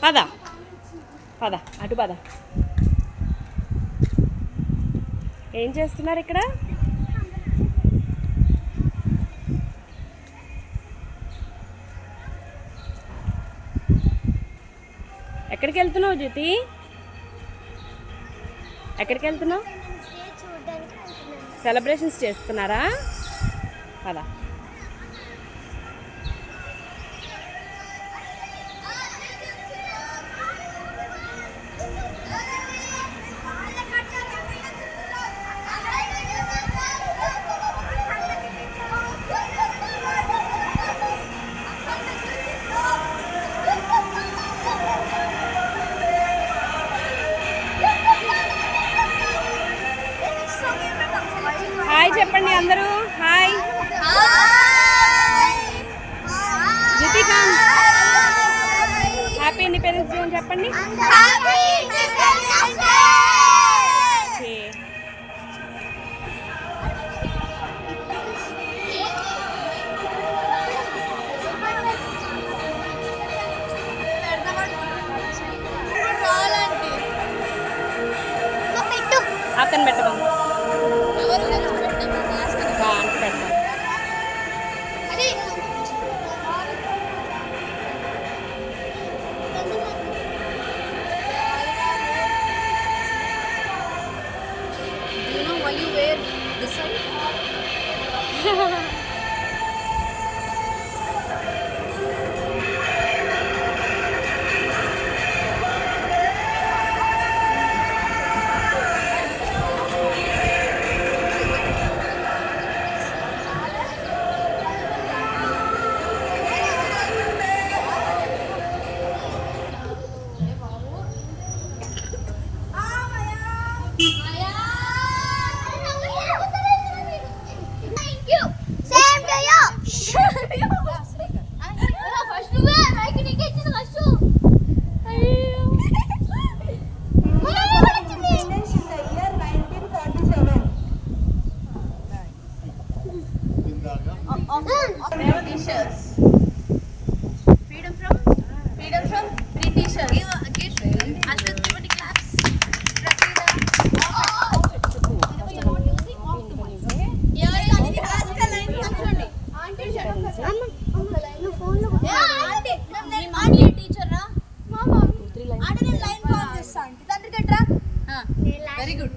పద పద అటు పద. ఏం చేస్తున్నారు ఇక్కడ? ఎక్కడికి వెళ్తున్నావు జ్యోతి? ఎక్కడికి వెళ్తున్నావు? సెలబ్రేషన్స్ చేస్తున్నారా? పద. హాయ్ చెప్పండి అందరూ. హాయ్ జ్యోతికాంత్, హ్యాపీ ఇండిపెండెన్స్ డే అని చెప్పండి. అతను పెట్టమా? Very good.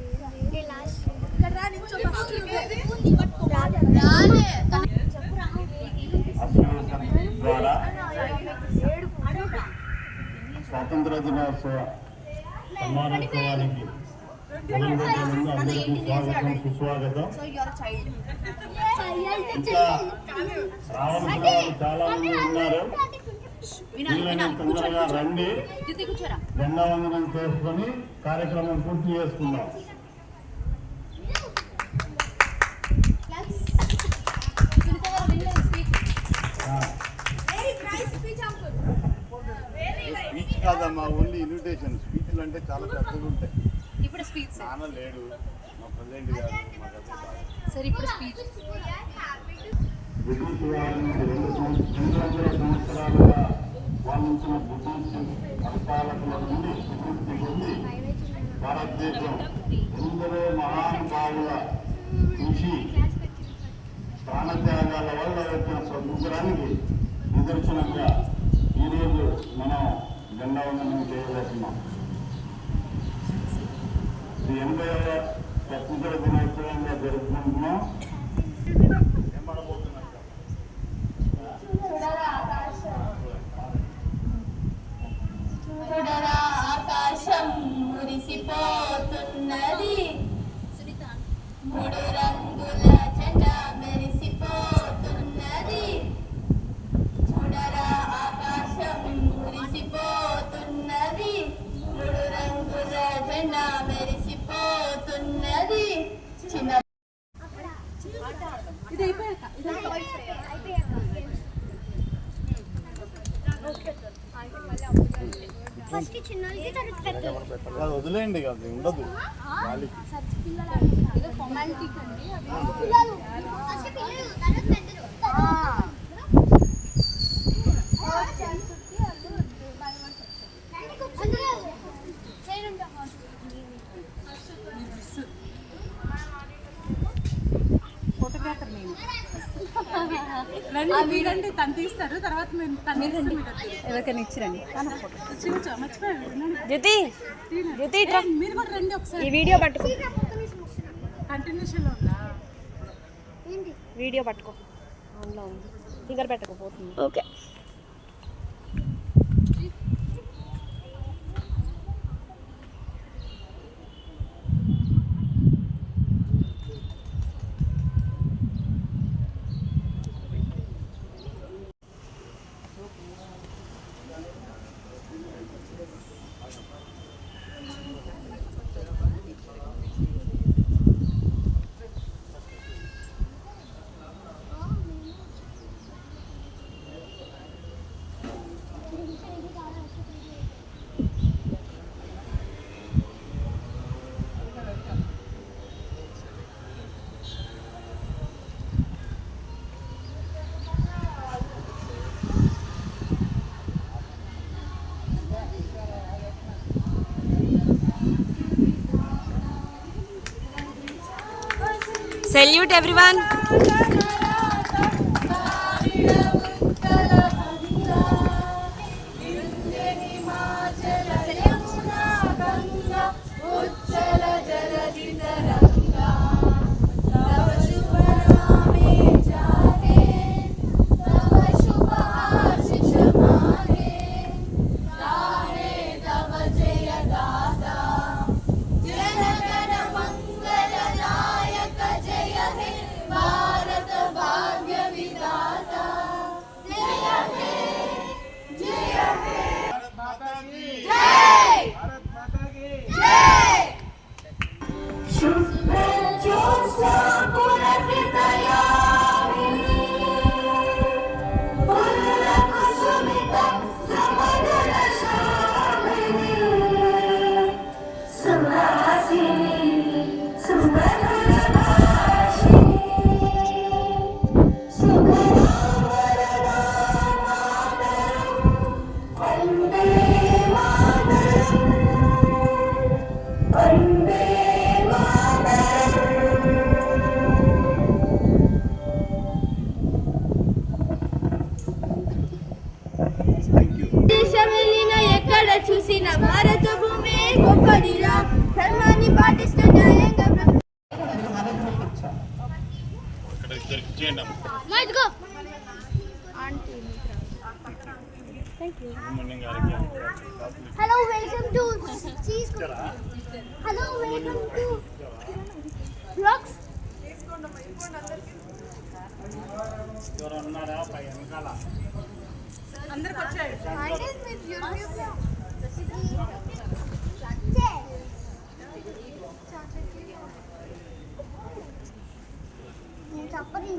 స్వాతంత్ర దినోత్సవ సమారోత్సవానికి అందరికీ స్వాగతం, సుస్వాగతం. ఇంకా రావాల్సిన వాళ్ళు చాలా మంది ఉన్నారు. తొందరగా రండి, జెండా వందనం చేసుకొని కార్యక్రమం పూర్తి చేసుకుందాం. స్పీచ్ కాదమ్మా, ఓన్లీ ఇన్విటేషన్. స్పీచ్లు అంటే చాలా పెద్దలు ఉంటాయి. ఇప్పుడు స్పీచ్ నాన్న లేడు, మా ప్రెసిడెంట్ గారు. సరే ఇప్పుడు స్పీచ్. బ్రిటిష్ వారి నుంచి 200 సంవత్సరాలుగా పాలించిన బ్రిటిష్ పరిపాలకుల నుండి విముక్తి పొంది భారతదేశం ఎందరో మహానుభావుల కృషి ప్రాణత్యాగాల వల్ల వచ్చిన స్వతంత్రానికి నిదర్శనంగా ఈరోజు మనం జెండా వందనం చేయబోతున్నాం. 80వ స్వతంత్ర దినోత్సవంగా జరుపుకుంటున్నాం. చూడరా ఆకాశం మురిసిపోతున్నది, 3 రంగుల జెండా మెరిసిపోతున్నది. చూడరా ఆకాశం మురిసిపోతున్నది, 3 రంగుల జెండా మెరిసిపోతున్నది. చిన్న వదిలేయండి, అది ఉండదు. తర్వాత నేను రండి మీరండి తను తీస్తారు తర్వాత మేము తను ఎవరికైనా ఇచ్చిరండి చూచా మర్చిపోయాను జ్యోతి జ్యోతి ఇట్రా. మీరు కూడా రండి ఒకసారి ఈ వీడియో పట్టుకో, కంటిన్యూషన్లో ఉందా వీడియో పట్టుకో. ఆన్లో ఉంది, ఫింగర్ పెట్టకపోతుంది. ఓకే. Salute everyone. దేశమెల్లిన ఎక్కడ చూసిన భారత భూమి గొప్పదిరా ధర్మాన్ని పాటిస్తూ న్యాయంగా hello welcome to hello welcome to blogs అందరికి వచ్చాయి చప్పరి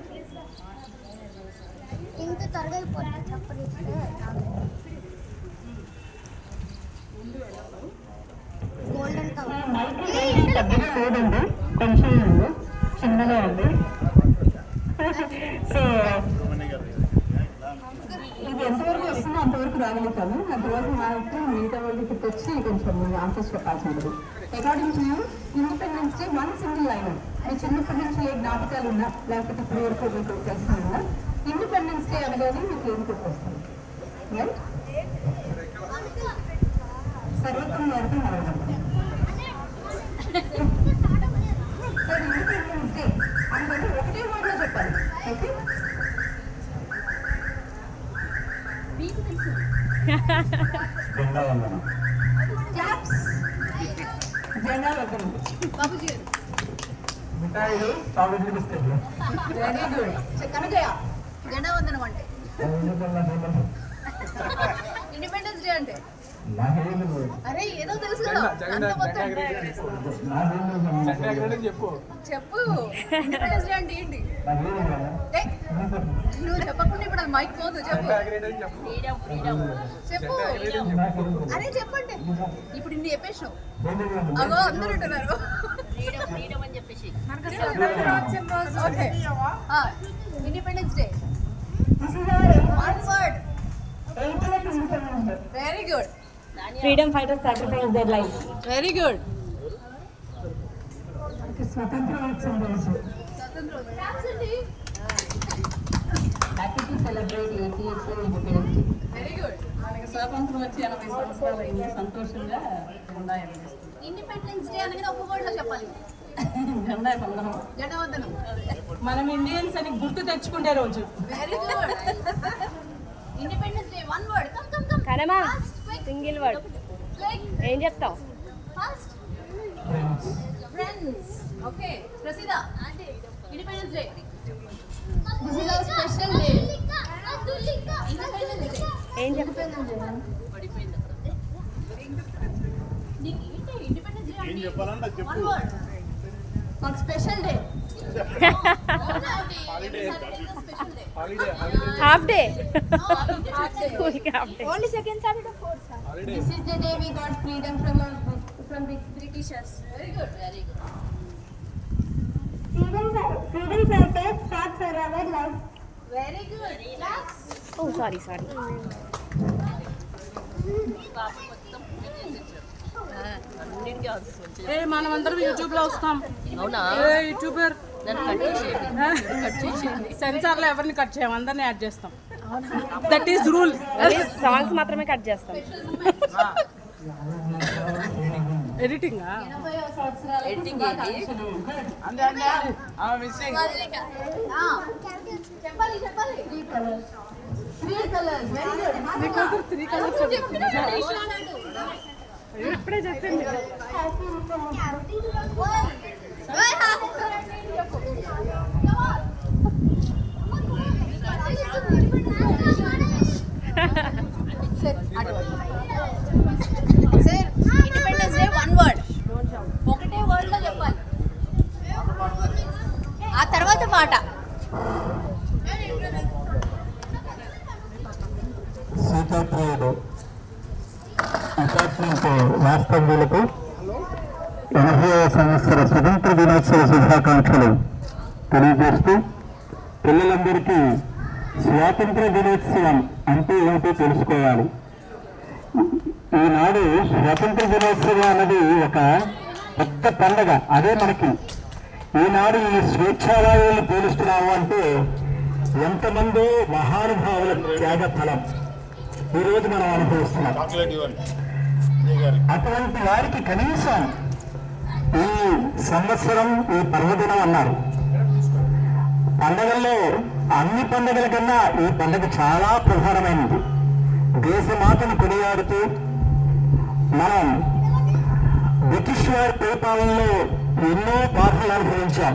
ఇంత త్వరగా అయిపోతుంది చప్పరిస్తే గోల్డెన్ కలర్ చూడండి కొంచెం ఉంది చిన్నగా ఉంది సో ఇది ఎంతవరకు వస్తుందో అంతవరకు రాగలుగుతాము. అంతవరకు మాత్రం మిగతా వాళ్ళకి వచ్చి కొంచెం ఆన్సర్స్ చెప్పాల్సి ఉంటుంది. According to you independence day one single line మీ చిన్నప్పటి నుంచి ఏ జ్ఞాపకాలు ఉన్నా లేకపోతే ఇప్పుడు వరకు మీకు తెలుసుకుని ఉన్నా ఇండిపెండెన్స్ డే అనగానే మీకు ఏం గుర్తొస్తుంది? రైట్, సర్వత్వం వరకు అడగడం. సార్ ఇండిపెండెన్స్ డే అందుకని ఒకటే వర్డ్లో చెప్పాలి. ఓకే, జెండా వందనం. Very good. కనకయ్య, జెండా వందనం అంటే ఇండిపెండెన్స్ డే అంటే అరే ఏదో తెలుసు కదా అంత మొత్తం చెప్పు. ఇండిపెండెన్స్ డే అంటే ఏంటి? ఏయ్, నువ్వు చెప్పకుండా ఇప్పుడు అది మైక్ పోదు. చెప్పు చెప్పు. అరే చెప్పండి, ఇప్పుడు ఇన్ని చెప్పేసావు. అగో అందరూ ఉంటున్నారు. Okay, independence day one word. Very good. Freedom fighters sacrifice their life. Very good. స్వతంత్రోత్సవం రోజు happy to celebrate 80th independence day. Very good. మనకి స్వాతంత్రం వచ్చి 80 సంవత్సరాలు అయింది. సంతోషంగా జెండా ఎగరేస్తాం. ఇండిపెండెన్స్ డే అనగానే ఒక వర్డ్ లో చెప్పాలి. జెండా వందనం. జెండా వందనం. మనం ఇండియన్స్ అని గుర్తు తెచ్చుకునే రోజు. Very good. Independence day one word. Come. కనమా సింగిల్ వర్డ్ ఏం చెప్తావు? First friends. ఓకే ప్రసిద్ధ independence day. This is our special day. Independence day ఏం చెప్తావు? ఇండిపెండెన్స్ డే ఏం చెప్పాలంటే చెప్పు. One word. మాకు special day. Half day Only second Saturday, fourth Saturday. This is the day we got freedom from Britishers. Very good, very good. Freedom fighters fought for our life. Very good. Relax. Oh sorry మనం అందరం YouTube లో వస్తాం. అవునా? YouTuber నన్ను cut చేసేయండి. సెన్సార్లో ఎవరిని cut చేయం, అందరిని యాడ్ చేస్తాం. That is rule. సాంగ్స్ మాత్రమే కట్ చేస్తాం. ఎడిటింగ్ ఎడిటింగ్ ఏంటి? చెప్పాలి. Three colors. Very good. 3 colours ఇప్పుడే చెప్పింది. Sir, Independence Day one word. ఒకటే వర్డ్ లో చెప్పాలి. ఆ తర్వాత పాట. సీతాప్రియుడు అపార్ట్మెంట్ వాస్తవ్యులకు 80వ సంవత్సర స్వతంత్ర దినోత్సవ శుభాకాంక్షలు తెలియజేస్తూ పిల్లలందరికీ స్వాతంత్ర దినోత్సవం అంటే ఏమిటో తెలుసుకోవాలి. ఈనాడు స్వాతంత్ర దినోత్సవం అన్నది ఒక పెద్ద పండగ. అదే మనకి ఈనాడు ఈ స్వేచ్ఛావాయువులు పోలుస్తున్నాము అంటే ఎంతమందో మహానుభావుల త్యాగ ఫలం ఈరోజు మనం అనుభవిస్తున్నాం. అటువంటి వారికి కనీసం ఈ సంవత్సరం ఈ పర్వదినం అన్నారు. పండగల్లో అన్ని పండుగల కన్నా ఈ పండుగ చాలా ప్రధానమైనది. దేశమాతను కొనియాడుతూ మనం బ్రిటిష్ వారి పరిపాలనలో ఎన్నో బాధలు అనుభవించాం.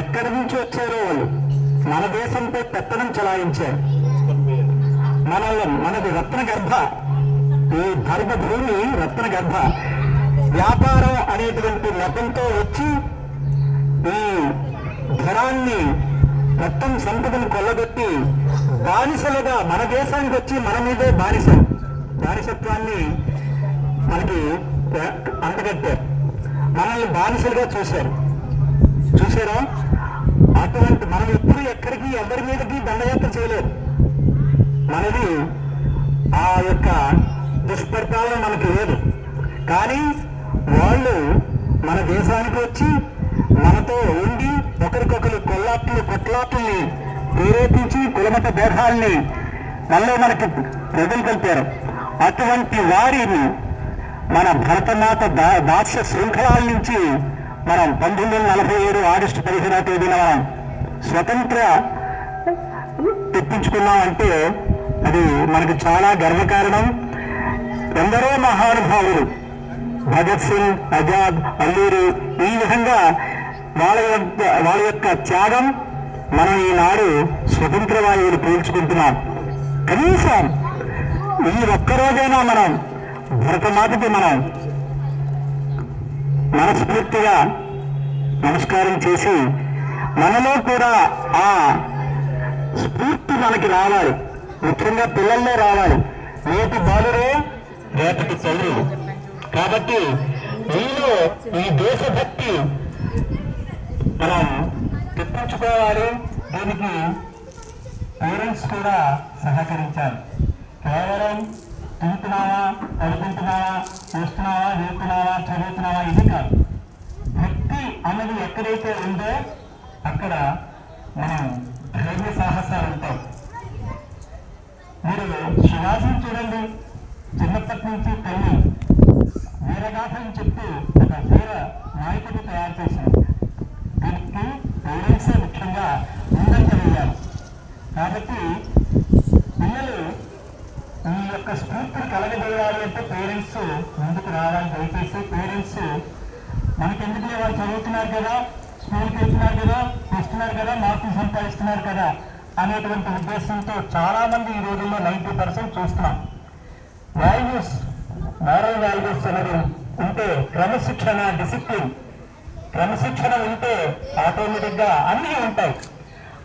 ఎక్కడి నుంచి వచ్చారో వాళ్ళు మన దేశంపై పెత్తనం చలాయించారు. మనది రత్న గర్భ, ఈ భారత భూమి రత్న గర్భ. వ్యాపారం అనేటువంటి మతంతో వచ్చి ఈ ధనాన్ని మొత్తం సంపదను కొల్లగొట్టి బానిసలుగా మన దేశానికి వచ్చి మన మీదే బానిసత్వాన్ని మనకి అంటగట్టారు. మనల్ని బానిసలుగా చూసారా? అటువంటి మనం ఎప్పుడు ఎక్కడికి ఎవరి మీదకి దండయాత్ర చేయలేదు. మనది ఆ యొక్క దుష్పరిపాలన మనకు లేదు. కానీ వాళ్ళు మన దేశానికి వచ్చి మనతో ఉండి ఒకరికొకరు కొట్లాట్లని ప్రేరేపించి కులమత భేదాల్ని మనకి ప్రజలు. అటువంటి వారిని మన భరతమాత దాస్య శృంఖలాల నుంచి మనం 1947 ఆగస్టు 15వ తేదీన మనం స్వతంత్ర తెప్పించుకున్నామంటే అది మనకు చాలా గర్వకారణం. ఎందరో మహానుభావులు భగత్ సింగ్, ఆజాద్, అల్లూరి ఈ విధంగా వాళ్ళ యొక్క త్యాగం మనం ఈనాడు స్వతంత్ర వాయువులు పీల్చుకుంటున్నాం. కనీసం ఈ ఒక్కరోజైనా మనం భరతమాతకి మనం మనస్ఫూర్తిగా నమస్కారం చేసి మనలో కూడా ఆ స్ఫూర్తి మనకి రావాలి. ముఖ్యంగా పిల్లల్లో రావాలి. నేటి బాలురే రేపటి పౌరులు. కాబట్టి మీలో ఈ దేశభక్తి మనం తెప్పించుకోవాలి. దీనికి పేరెంట్స్ కూడా సహకరించాలి. కేవలం తింటున్నావా, పడుకుంటున్నావా, చేస్తున్నావా, వెళ్తున్నావా, చదువుతున్నావా ఇది కాదు. భక్తి అన్నది ఎక్కడైతే ఉందో అక్కడ మనం ధైర్య సాహసాలు ఉంటాయి. మీరు శివాజీని చూడండి, చిన్నప్పటి నుంచి తల్లి వీరగాథలను చెప్తూ ఒక వీర నాయకుడు తయారు చేసింది. దీనికి పేరెంట్స్ ముఖ్యంగా ముందంజ వేయాలి. కాబట్టి పిల్లలు ఈ యొక్క స్ఫూర్తిని కలగజేయాలి అంటే పేరెంట్స్ ముందుకు రావాలి. దయచేసి పేరెంట్స్ మనకెందుకు వాళ్ళు చదువుతున్నారు కదా, స్కూల్కి వెళ్తున్నారు కదా, వస్తున్నారు కదా, మార్కులు సంపాదిస్తున్నారు కదా అనేటువంటి ఉద్దేశంతో చాలా మంది ఈ రోజుల్లో 90% చూస్తున్నాం. వాల్యూస్, మోరల్ వాల్యూస్ అనేది ఉంటే, క్రమశిక్షణ, డిసిప్లిన్, క్రమశిక్షణ ఉంటే ఆటోమేటిక్గా అన్నీ ఉంటాయి.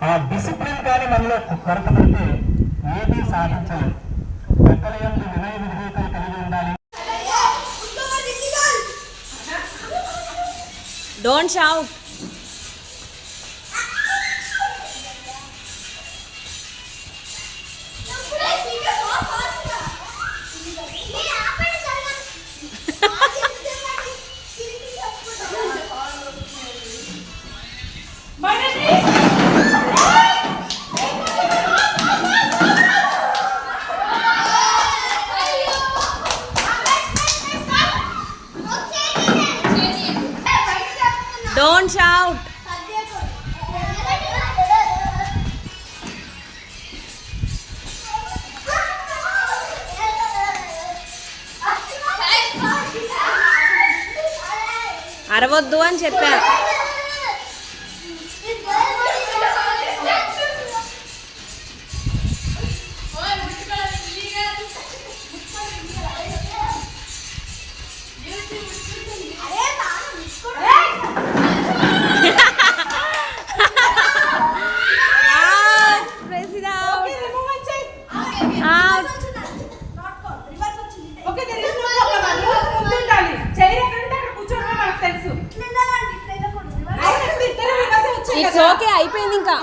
ఆ డిసిప్లిన్ కానీ మనలో కొరత పడితే ఏదీ సాధించలేదు. పెద్దల యందు వినయ విధేయతలు కలిగి ఉండాలి. Don't shout. Don't shout. అరవద్దు అని చెప్పా. ఇట్స్ ఓకే, అయిపోయింది ఇంకా.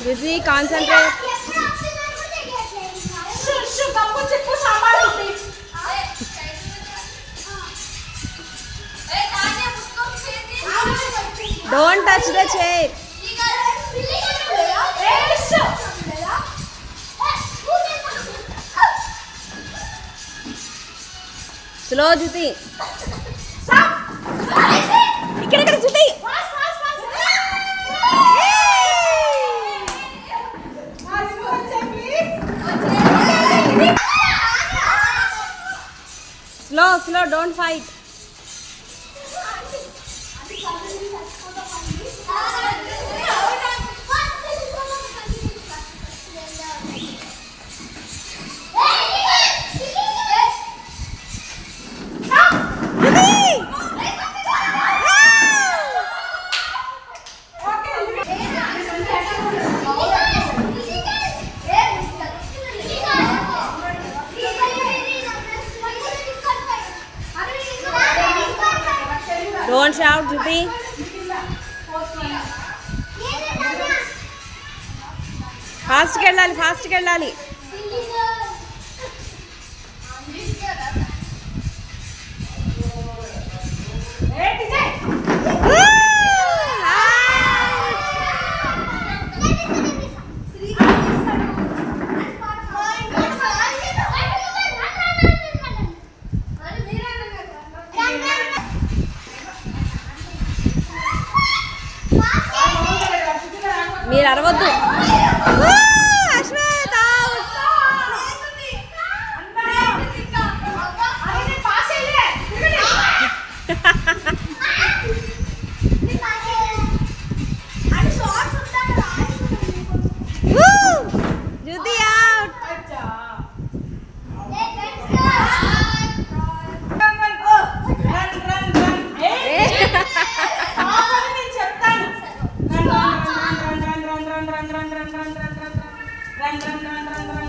Ruchi concentrate. Don't touch the chair. Slow Jyoti. ఇక్కడ Jyoti. Slow slow, don't fight. Don't shout, Jyoti. Fast కెళ్ళాలి, fast కెళ్ళాలి. మీరు అరవద్దు. అశ్వేత జుతి అవుట్. run.